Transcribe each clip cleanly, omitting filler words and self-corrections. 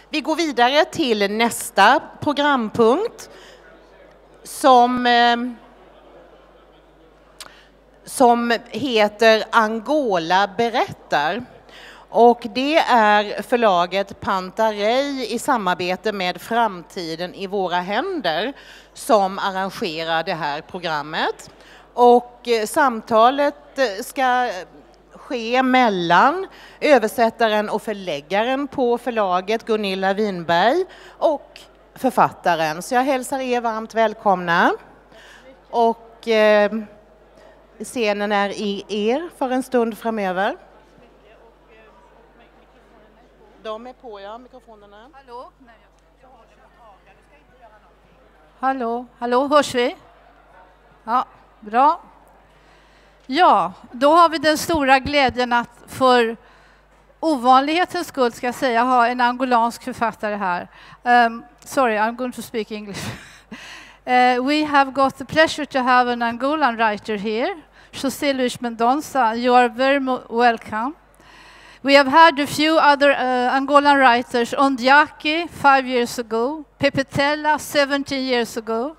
Vi går vidare till nästa programpunkt som heter Angola berättar. Och det är förlaget Panta Rei i samarbete med Framtiden i våra händer som arrangerar det här programmet. Och samtalet ska ske mellan översättaren och förläggaren på förlaget Gunilla Winberg och författaren. Så jag hälsar er varmt välkomna. Och scenen är i er för en stund framöver. De är på, ja, mikrofonerna. Hallå? Hallå, hörs vi? Ja, bra. Ja, då har vi den stora glädjen att för ovanlighetens skull ska jag säga ha en angolansk författare här. Sorry, I'm going to speak English. We have got the pleasure to have an Angolan writer here, José Luis Mendonca. You are very welcome. We have had a few other Angolan writers, Ondiaki 5 years ago, Pepetella 17 years ago,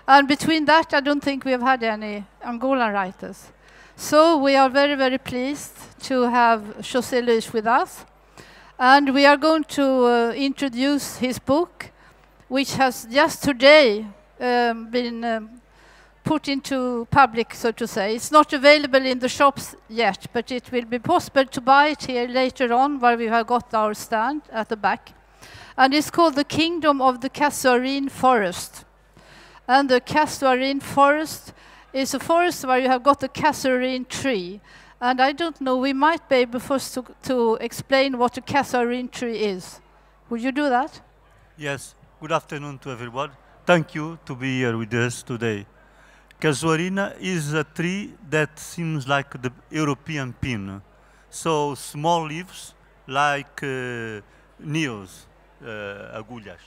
and between that I don't think we have had any Angolan writers. So we are very, very pleased to have José Luis with us, and we are going to introduce his book, which has just today been put into public, so to say. It's not available in the shops yet, but it will be possible to buy it here later on, where we have got our stand at the back. And it's called The Kingdom of the Kasuarine Forest. And the Kasuarine Forest is a forest where you have got the Kasuarine tree. And I don't know, we might be able first to explain what a Kasuarine tree is. Would you do that? Yes, good afternoon to everyone. Thank you to be here with us today. Casuarina is a tree that seems like the European pin. So small leaves like needles, agulhas.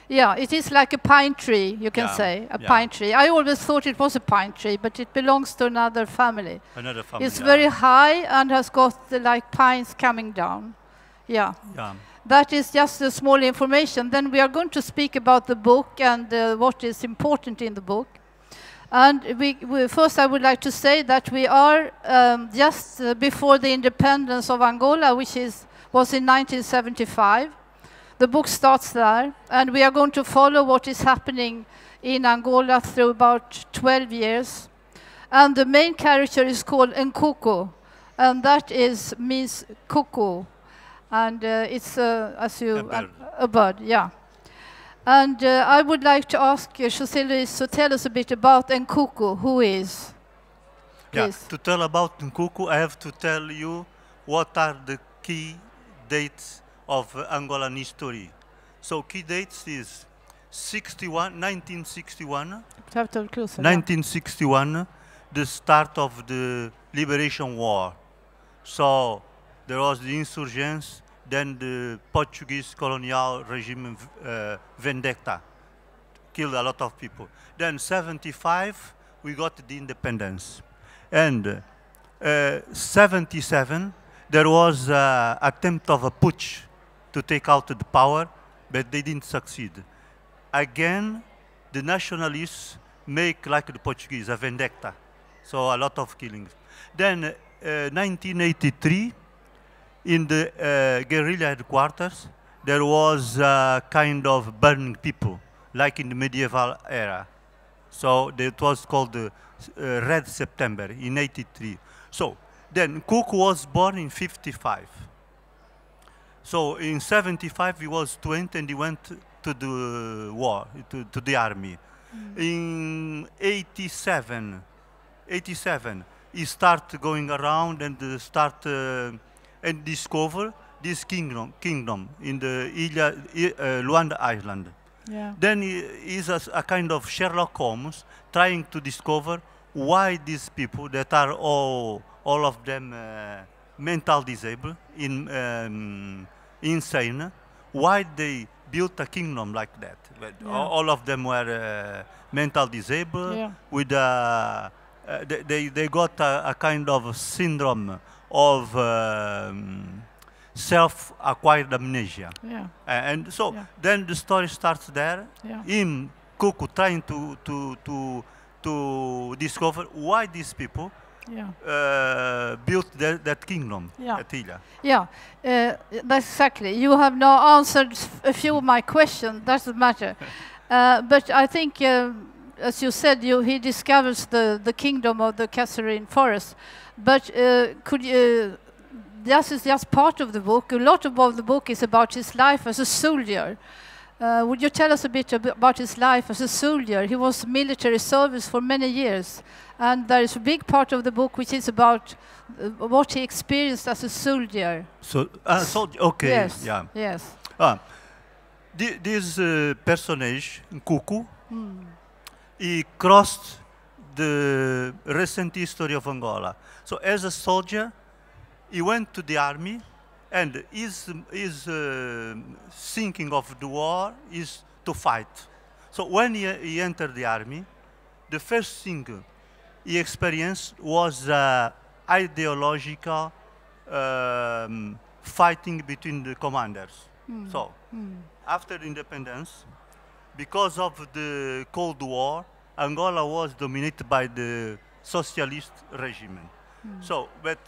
Yeah, it is like a pine tree, you can say, a pine tree. I always thought it was a pine tree, but it belongs to another family. Another family. It's very high and has got like pines coming down. Yeah. That is just a small information. Then we are going to speak about the book and what is important in the book. And first I would like to say that we are just before the independence of Angola, which was in 1975. The book starts there, and we are going to follow what is happening in Angola through about 12 years. And the main character is called Nkuku, and that means cuckoo. And it's a bird, yeah. And I would like to ask José Luis to tell us a bit about Nkuku, who is. Yeah, to tell about Nkuku, I have to tell you what are the key dates of Angolan history. So key dates is 1961, 1961, the start of the Liberation War. So there was the insurgents, then the Portuguese colonial regime vendetta, killed a lot of people. Then 75, we got the independence. And 77, there was an attempt of a putsch to take out the power, but they didn't succeed. Again, the nationalists make, like the Portuguese, a vendetta. So a lot of killings. Then 1983, in the guerrilla headquarters, there was a kind of burning people, like in the medieval era. So it was called the Red September in 83. So then Nkuku was born in 55. So in 75 he was 20 and he went to the war, to the army. In 87, he started going around and and discover this kingdom in the Luanda Island. Yeah. Then he is a kind of Sherlock Holmes trying to discover why these people that are all of them mental disabled, insane, why they built a kingdom like that. Yeah. All of them were mental disabled, Yeah. with they got a kind of syndrome of self-acquired amnesia. Yeah. And so Yeah. then the story starts there. Yeah. Him, Kuku, trying to discover why these people built that kingdom at Ilha. Yeah, that's exactly. You have now answered a few of my questions. Doesn't matter. But I think, as you said, he discovers the kingdom of the Kasserine forest. But could you? This is just part of the book. A lot of the book is about his life as a soldier. Would you tell us a bit about his life as a soldier? He was military service for many years, and there is a big part of the book which is about what he experienced as a soldier. So, soldier. Okay. Yes. Yeah. Yes. This personage, Kuku, he crossed the recent history of Angola. So, as a soldier, he went to the army. And his thinking of the war is to fight. So when he entered the army, the first thing he experienced was ideological fighting between the commanders. So after independence, because of the Cold War, Angola was dominated by the socialist regime. So, but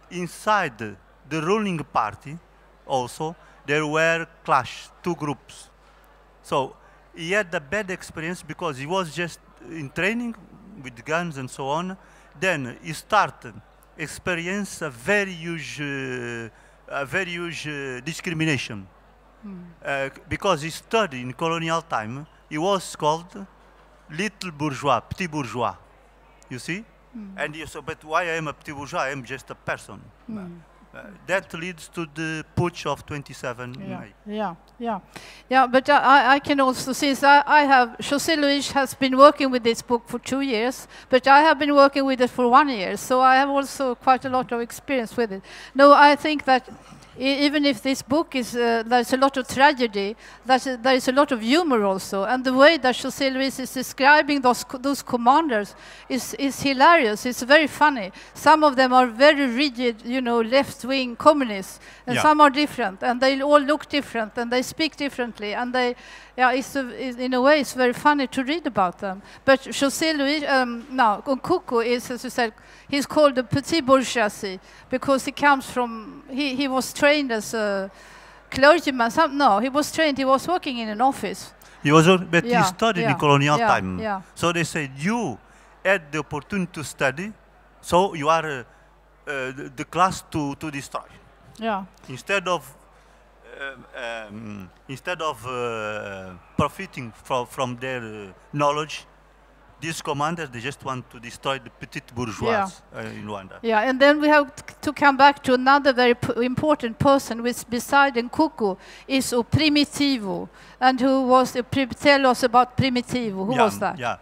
inside the ruling party, also, there were clash, two groups. So he had a bad experience because he was just in training with guns and so on. Then he started experience a very huge discrimination because he studied in colonial time. He was called little bourgeois, petit bourgeois. You see? And he said, but why I am a petit bourgeois? I am just a person. That leads to the putsch of 27 May. Yeah. But I can also, since I have, José Luis has been working with this book for 2 years, but I have been working with it for 1 year, so I have also quite a lot of experience with it. No, I think that even if this book is, there's a lot of tragedy, there is a lot of humor also, and the way that José Luis is describing those commanders is hilarious. It's very funny. Some of them are very rigid, left-wing communists, and some are different, and they all look different, and they speak differently, and in a way, it's very funny to read about them. But José Luis, Kuku is, as you said, he's called the petit bourgeoisie because he comes from, he was trained as a clergyman. He was working in an office. He studied in colonial time. Yeah. So they said, you had the opportunity to study, so you are the class to destroy. Yeah. Instead of profiting from their knowledge, these commanders, they just want to destroy the petit bourgeois in Rwanda. Yeah, and then we have to come back to another very important person, which beside Nkuku is Primitivo, and who was, tell us about Primitivo, who was that? Yeah,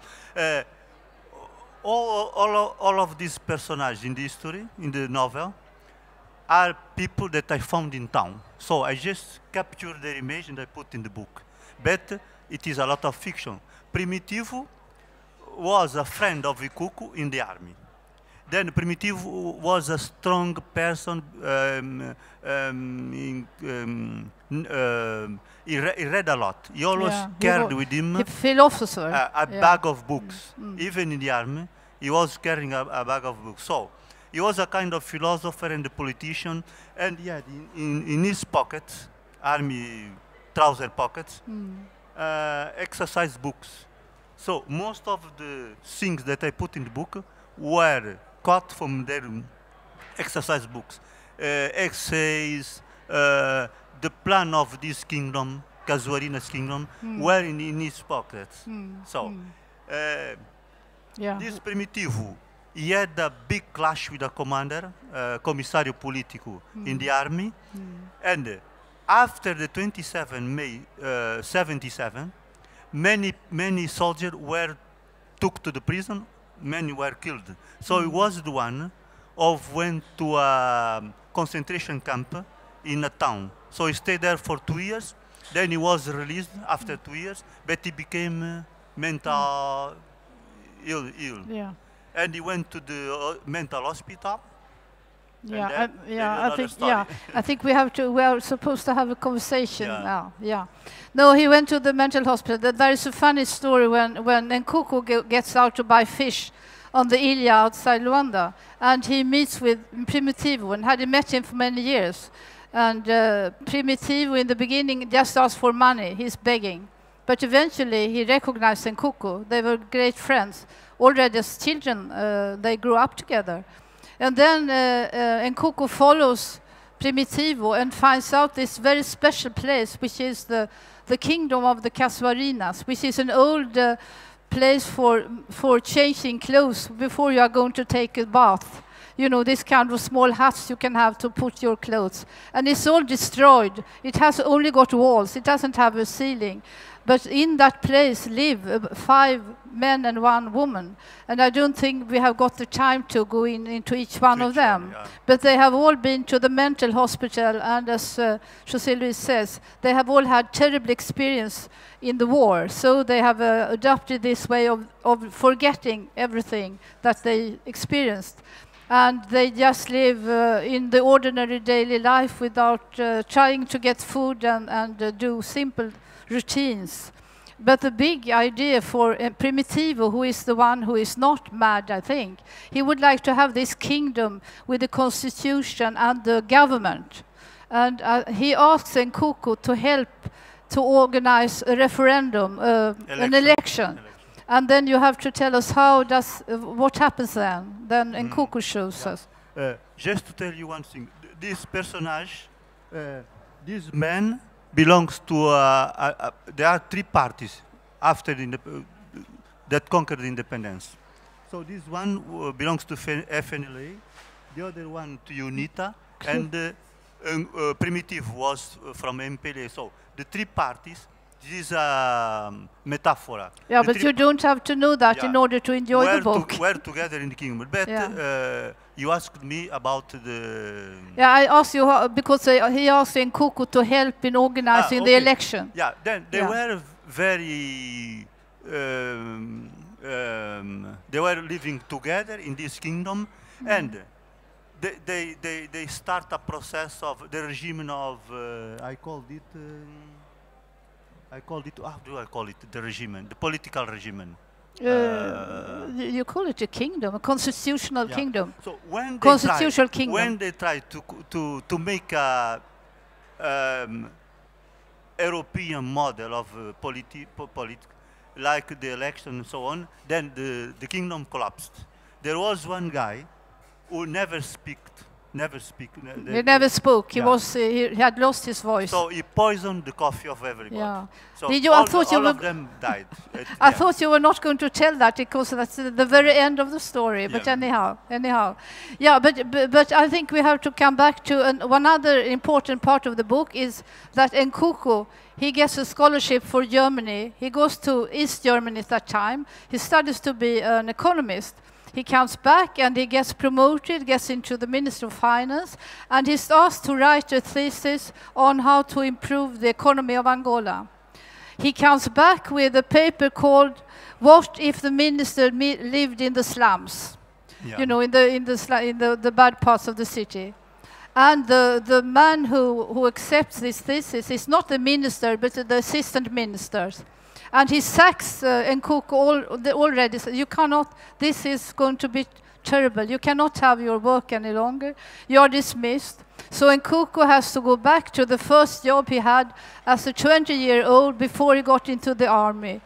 all of these personages in the history, in the novel, are people that I found in town. So I just captured their image and I put in the book. But it is a lot of fiction. Primitivo was a friend of Ikuku in the army. Then Primitivo was a strong person. He read a lot. He always carried with him a bag of books. Even in the army, he was carrying a bag of books. So he was a kind of philosopher and a politician, and he had in his pockets, army trouser pockets, exercise books. So most of the things that I put in the book were cut from their exercise books. Essays, the plan of this kingdom, Casuarina's kingdom, were in his pockets. So this Primitivo, he had a big clash with a commander, Commissario Politico, in the army. And after the 27 May 77, many soldiers were took to the prison, many were killed. So he was the one who went to a concentration camp in a town. So he stayed there for 2 years. Then he was released after 2 years, but he became mental ill. Yeah. And he went to the mental hospital. Yeah, Then I think we are supposed to have a conversation now. Yeah. No, he went to the mental hospital. There is a funny story when Nkuku gets out to buy fish on the Ilha outside Luanda, and he meets with Primitivo, and had met him for many years. And Primitivo in the beginning just asked for money. He's begging. But eventually he recognized Nkuku. They were great friends. Already as children, they grew up together. And then Nkuku follows Primitivo and finds out this very special place, which is the kingdom of the Casuarinas, which is an old place for changing clothes before you are going to take a bath. You know, this kind of small huts you can have to put your clothes. And it's all destroyed. It has only got walls. It doesn't have a ceiling. But in that place live 5 men and 1 woman. And I don't think we have got the time to go into each one of them. Yeah. But they have all been to the mental hospital, and as José Luis says, they have all had terrible experience in the war. So they have adopted this way of forgetting everything that they experienced. And they just live in the ordinary daily life without trying to get food and do simple routines. But the big idea for Primitivo, who is the one who is not mad, I think, he would like to have this kingdom with the constitution and the government. And he asks Nkuku to help to organize a referendum, an election. And then you have to tell us what happens then. Then Nkuku shows us. Just to tell you one thing, this personage, this man belongs to, there are 3 parties after that conquered independence. So this one belongs to FNLA, the other one to UNITA, and Primitive was from MPLA. So the 3 parties, this is a metaphor. Yeah, but you don't have to know that in order to enjoy the book. We're together in the kingdom. But you asked me about the... Yeah, I asked you because he asked Nkuku to help in organizing the election. Yeah, then they were very... they were living together in this kingdom, and they start a process of the regime of... I called it... how do I call it? The regime, the political regime. You call it a kingdom, a constitutional kingdom. So when they try to make a European model of politics, like the election and so on, then the kingdom collapsed. There was one guy who never spoke. He never spoke. He had lost his voice. So he poisoned the coffee of everybody. Yeah. So all of them died. I thought you were not going to tell that because that's the very end of the story. But anyhow. Yeah, but I think we have to come back to one other important part of the book is that Nkuku, he gets a scholarship for Germany. He goes to East Germany at that time. He studies to be an economist. He comes back and he gets promoted, gets into the Ministry of Finance, and he's asked to write a thesis on how to improve the economy of Angola. He comes back with a paper called "What if the minister lived in the slums?" Yeah. You know, in the bad parts of the city. And the man who accepts this thesis is not the minister, but the assistant ministers. And he sacks Nkuku already. So you cannot, this is going to be terrible. You cannot have your work any longer. You are dismissed. So Nkuku has to go back to the first job he had as a 20-year-old before he got into the army.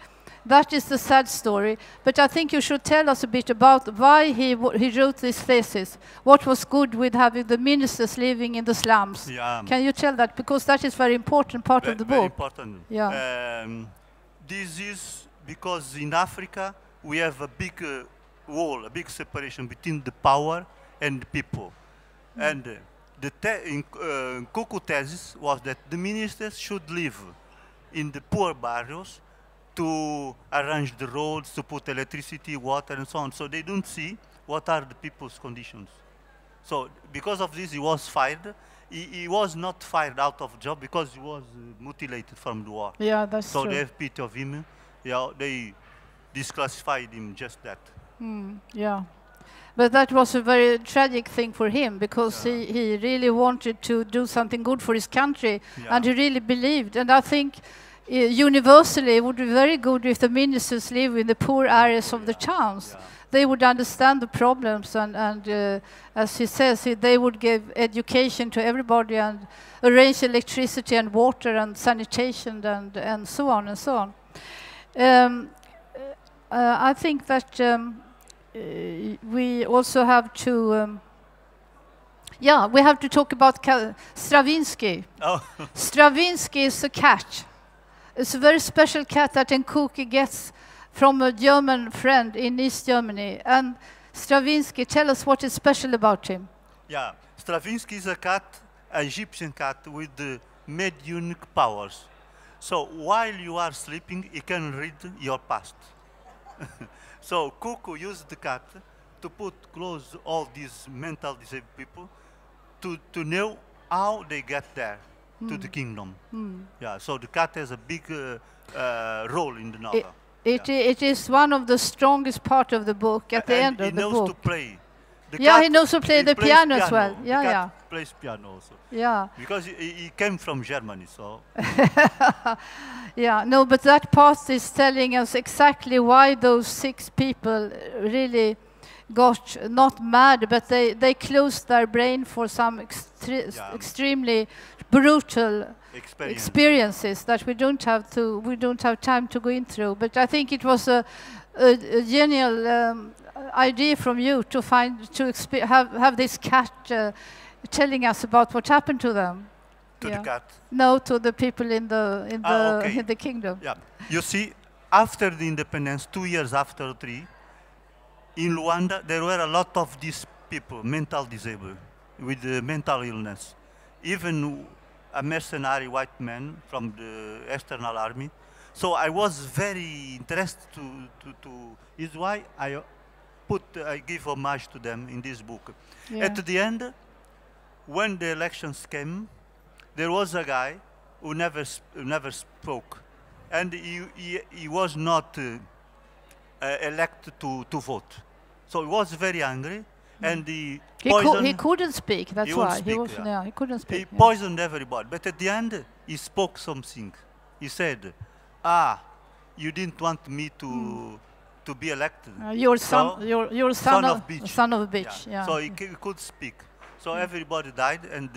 That is the sad story. But I think you should tell us a bit about why he wrote this thesis. What was good with having the ministers living in the slums? Yeah. Can you tell that? Because that is a very important part of the book. Very important. Yeah. This is because in Africa we have a big wall, a big separation between the power and the people. And the Nkuku thesis was that the ministers should live in the poor barrios to arrange the roads, to put electricity, water, and so on. So they don't see what are the people's conditions. So because of this, he was fired. He was not fired out of job because he was mutilated from the war. Yeah, that's true. So they have pity of him. Yeah, they disclassified him just that. Yeah. But that was a very tragic thing for him, because he really wanted to do something good for his country, and he really believed. And I think universally it would be very good if the ministers live in the poor areas of the towns. They would understand the problems, and as he says, they would give education to everybody and arrange electricity and water and sanitation and so on and so on. I think that we also have to, we have to talk about Stravinsky. Oh. Stravinsky is a cat. It's a very special cat that Nkuki gets from a German friend in East Germany. And Stravinsky, tell us what is special about him. Yeah, Stravinsky is a cat, an Egyptian cat with mediunic powers. So while you are sleeping, he can read your past. So Cuckoo used the cat to put close all these mental disabled people to know how they get there to the kingdom. Yeah, so the cat has a big role in the novel. It is one of the strongest part of the book at the end of the book. He knows to play. He knows to play the piano as well. Cat plays piano also. Yeah. Because he came from Germany, so. Yeah, no, but that part is telling us exactly why those 6 people really got not mad, but they closed their brain for some extremely brutal experiences that we don't have time to go in through. But I think it was a genial idea from you to have this cat telling us about what happened to them. To the cat? No, to the people in the kingdom. Yeah, you see, after the independence, 2 years after 3, in Luanda there were a lot of these people, mental disabled, with mental illness. Even a mercenary white man from the external army. So I was very interested to is why I give homage to them in this book. At the end, when the elections came, there was a guy who never spoke, and he was not elected to vote. So he was very angry, and he couldn't speak. That's why he couldn't speak. He poisoned everybody. But at the end, he spoke something. He said, you didn't want me to be elected. Your son of a bitch. Yeah. So he could speak. So everybody died, and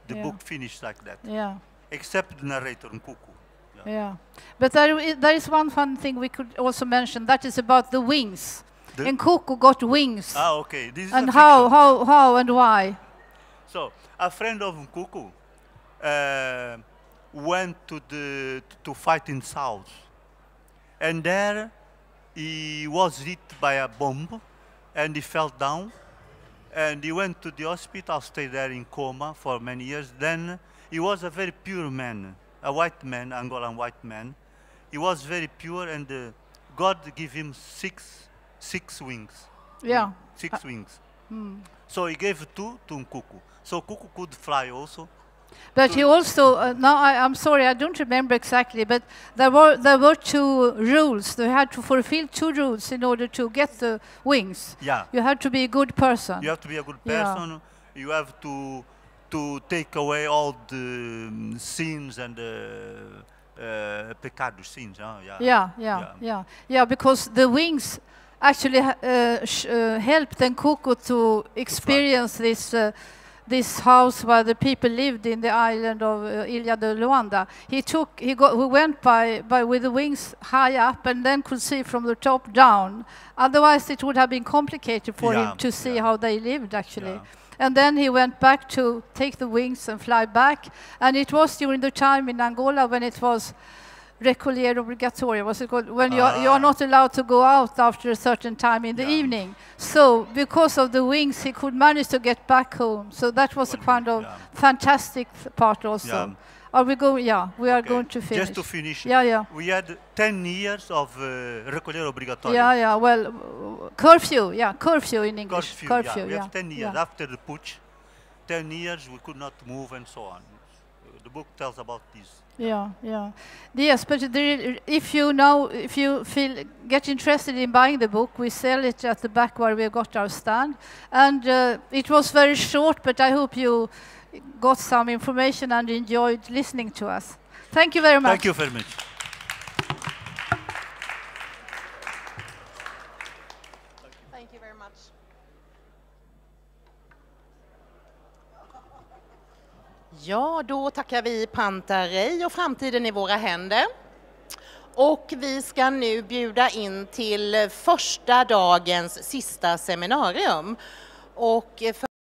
the book finished like that. Yeah. Except the narrator, Nkuku. Yeah. But there is one fun thing we could also mention. That is about the wings. Nkuku got wings. Okay. This is and how and why? So a friend of Nkuku went to fight in South, and there he was hit by a bomb, and he fell down, and he went to the hospital, stayed there in coma for many years. Then he was a very pure man, a white man, Angolan white man. He was very pure, and God gave him six wings. Yeah. 6 wings. So he gave 2 to Nkuku. So Nkuku could fly also. But he also, now I'm sorry, I don't remember exactly, but there were 2 rules. They had to fulfill 2 rules in order to get the wings. Yeah. You had to be a good person. You have to be a good person. Yeah. You have to take away all the sins and pecados, sins. Yeah, because the wings actually helped Nkuku to experience this house where the people lived in the island of Ilha de Luanda. He went with the wings high up and then could see from the top down. Otherwise, it would have been complicated for him to see how they lived actually. Yeah. And then he went back to take the wings and fly back. And it was during the time in Angola when it was recollier obligatorio, was it called? When you are not allowed to go out after a certain time in the evening. So because of the wings, he could manage to get back home. So that was a kind of fantastic part also. Yeah. Are we going? Yeah, we are going to finish. Just to finish. Yeah. We had 10 years of recollier obligatorio. Yeah. Well, curfew. Yeah, curfew in English. Curfew. We have 10 years after the putsch. 10 years we could not move and so on. The book tells about this. Yeah, yeah. Yes, but if you get interested in buying the book, we sell it at the back where we got our stand. And it was very short, but I hope you got some information and enjoyed listening to us. Thank you very much. Thank you very much. Thank you very much. Ja, då tackar vi Panta Rei och Framtiden i våra händer. Och vi ska nu bjuda in till första dagens sista seminarium. Och